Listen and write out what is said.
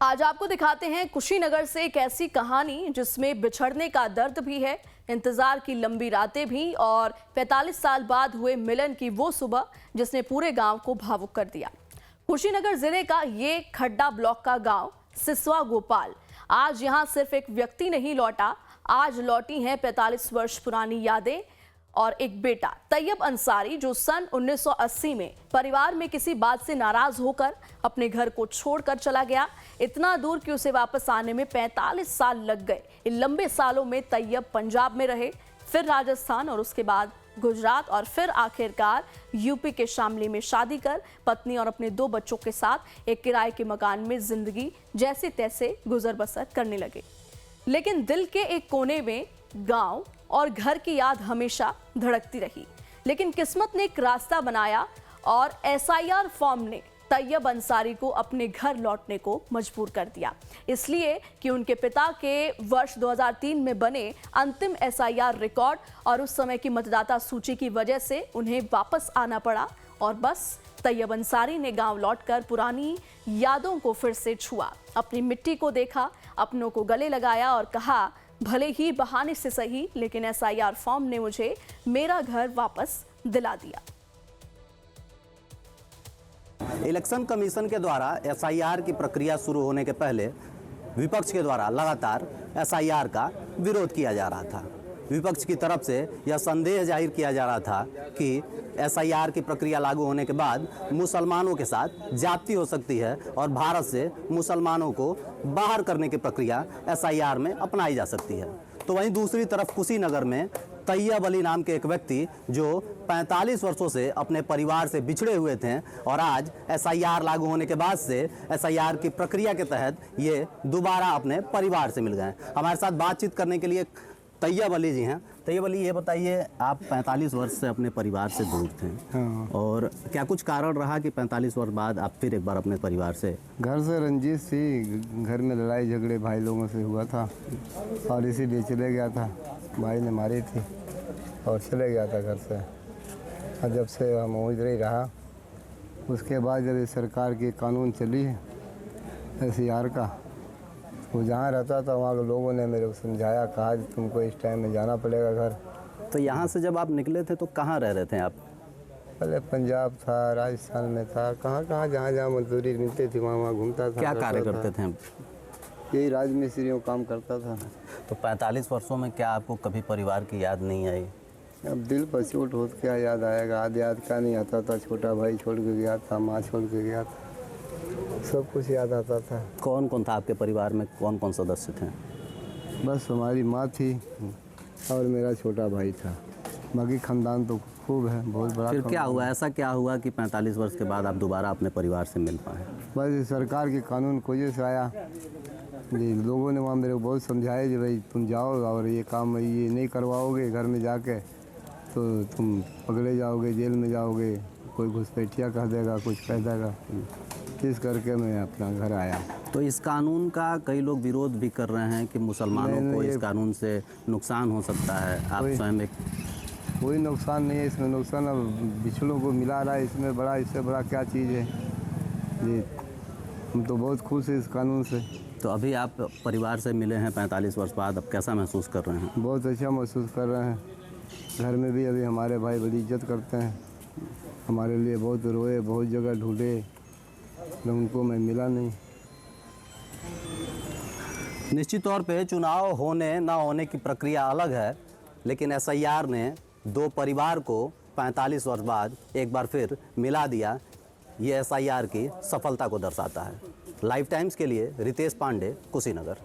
आज आपको दिखाते हैं कुशीनगर से एक ऐसी कहानी जिसमें बिछड़ने का दर्द भी है, इंतजार की लंबी रातें भी और 45 साल बाद हुए मिलन की वो सुबह जिसने पूरे गांव को भावुक कर दिया। कुशीनगर जिले का ये खड्डा ब्लॉक का गांव सिसवा गोपाल, आज यहां सिर्फ एक व्यक्ति नहीं लौटा, आज लौटी हैं 45 वर्ष पुरानी यादें और एक बेटा तैयब अंसारी जो सन 1980 में परिवार में किसी बात से नाराज होकर अपने घर को छोड़कर चला गया। इतना दूर कि उसे वापस आने में 45 साल लग गए। इन लंबे सालों में तैयब पंजाब में रहे, फिर राजस्थान और उसके बाद गुजरात और फिर आखिरकार यूपी के शामली में शादी कर पत्नी और अपने 2 बच्चों के साथ एक किराए के मकान में जिंदगी जैसे तैसे गुजर बसर करने लगे। लेकिन दिल के एक कोने में गांव और घर की याद हमेशा धड़कती रही। लेकिन किस्मत ने एक रास्ता बनाया और एसआईआर फॉर्म ने तैयब अंसारी को अपने घर लौटने को मजबूर कर दिया, इसलिए कि उनके पिता के वर्ष 2003 में बने अंतिम एसआईआर रिकॉर्ड और उस समय की मतदाता सूची की वजह से उन्हें वापस आना पड़ा। और बस तैयब अंसारी ने गांव लौटकर पुरानी यादों को फिर से छुआ, अपनी मिट्टी को देखा, अपनों को गले लगाया और कहा, भले ही बहाने से सही लेकिन एसआईआर फॉर्म ने मुझे मेरा घर वापस दिला दिया। इलेक्शन कमीशन के द्वारा एसआईआर की प्रक्रिया शुरू होने के पहले विपक्ष के द्वारा लगातार एसआईआर का विरोध किया जा रहा था। विपक्ष की तरफ से यह संदेह जाहिर किया जा रहा था कि एसआईआर की प्रक्रिया लागू होने के बाद मुसलमानों के साथ ज्यादती हो सकती है और भारत से मुसलमानों को बाहर करने की प्रक्रिया एसआईआर में अपनाई जा सकती है। तो वहीं दूसरी तरफ कुशीनगर में तैयब अली नाम के एक व्यक्ति जो 45 वर्षों से अपने परिवार से बिछड़े हुए थे और आज एसआईआर लागू होने के बाद से एसआईआर की प्रक्रिया के तहत ये दोबारा अपने परिवार से मिल गए। हमारे साथ बातचीत करने के लिए तैयब अली जी हैं। तैयब अली, ये बताइए, आप 45 वर्ष से अपने परिवार से दूर थे। हाँ। और क्या कुछ कारण रहा कि 45 वर्ष बाद आप फिर एक बार अपने परिवार से? घर से रंजिश थी, घर में लड़ाई झगड़े भाई लोगों से हुआ था और इसीलिए चले गया था। भाई ने मारी थी और चले गया था घर से। और जब से हम उधर ही रहा, उसके बाद जब इस सरकार की कानून चली है एसआईआर का, वो जहाँ रहता था वहाँ के लोगों ने मेरे को समझाया, कहा तुमको इस टाइम में जाना पड़ेगा घर। तो यहाँ से जब आप निकले थे तो कहाँ रह रहे थे आप? पहले पंजाब था, राजस्थान में था, कहाँ जहाँ मजदूरी मिलती थी वहाँ घूमता था। क्या कार्य करते थे? यही राजमिस्त्रियों काम करता था। तो 45 वर्षों में क्या आपको कभी परिवार की याद नहीं आई? अब दिल पर चोट हो तो क्या याद आएगा, आदि याद क्या नहीं आता था। छोटा भाई छोड़ के गया था, माँ छोड़ के गया था, सब कुछ याद आता था। कौन कौन था आपके परिवार में, कौन कौन सदस्य थे? बस हमारी माँ थी और मेरा छोटा भाई था, बाकी खानदान तो खूब है, बहुत बड़ा। फिर क्या हुआ, ऐसा क्या हुआ कि 45 वर्ष के बाद आप दोबारा अपने परिवार से मिल पाए? बस सरकार के कानून की वजह से आया जी। लोगों ने वहाँ मेरे को बहुत समझाया कि भाई तुम जाओ और ये काम ये नहीं करवाओगे घर में जाके तो तुम पकड़े जाओगे, जेल में जाओगे, कोई घुसपैठिया कह देगा, कुछ कह देगा। इस करके मैं अपना घर आया। तो इस कानून का कई लोग विरोध भी कर रहे हैं कि मुसलमानों को इस कानून से नुकसान हो सकता है। आप स्वयं एक कोई नुकसान नहीं है इसमें। नुकसान अब बिछड़ों को मिला रहा है, इसमें बड़ा, इससे बड़ा क्या चीज़ है जी। हम तो बहुत खुश हैं इस कानून से। तो अभी आप परिवार से मिले हैं 45 वर्ष बाद, अब कैसा महसूस कर रहे हैं? बहुत अच्छा महसूस कर रहे हैं। घर में भी अभी हमारे भाई बड़ी इज्जत करते हैं, हमारे लिए बहुत रोए, बहुत जगह ढूंढे, उनको मैं मिला नहीं। निश्चित तौर पे चुनाव होने ना होने की प्रक्रिया अलग है, लेकिन एसआईआर ने 2 परिवार को 45 वर्ष बाद एक बार फिर मिला दिया। ये एसआईआर की सफलता को दर्शाता है। लाइव टाइम्स के लिए रितेश पांडे, कुशीनगर।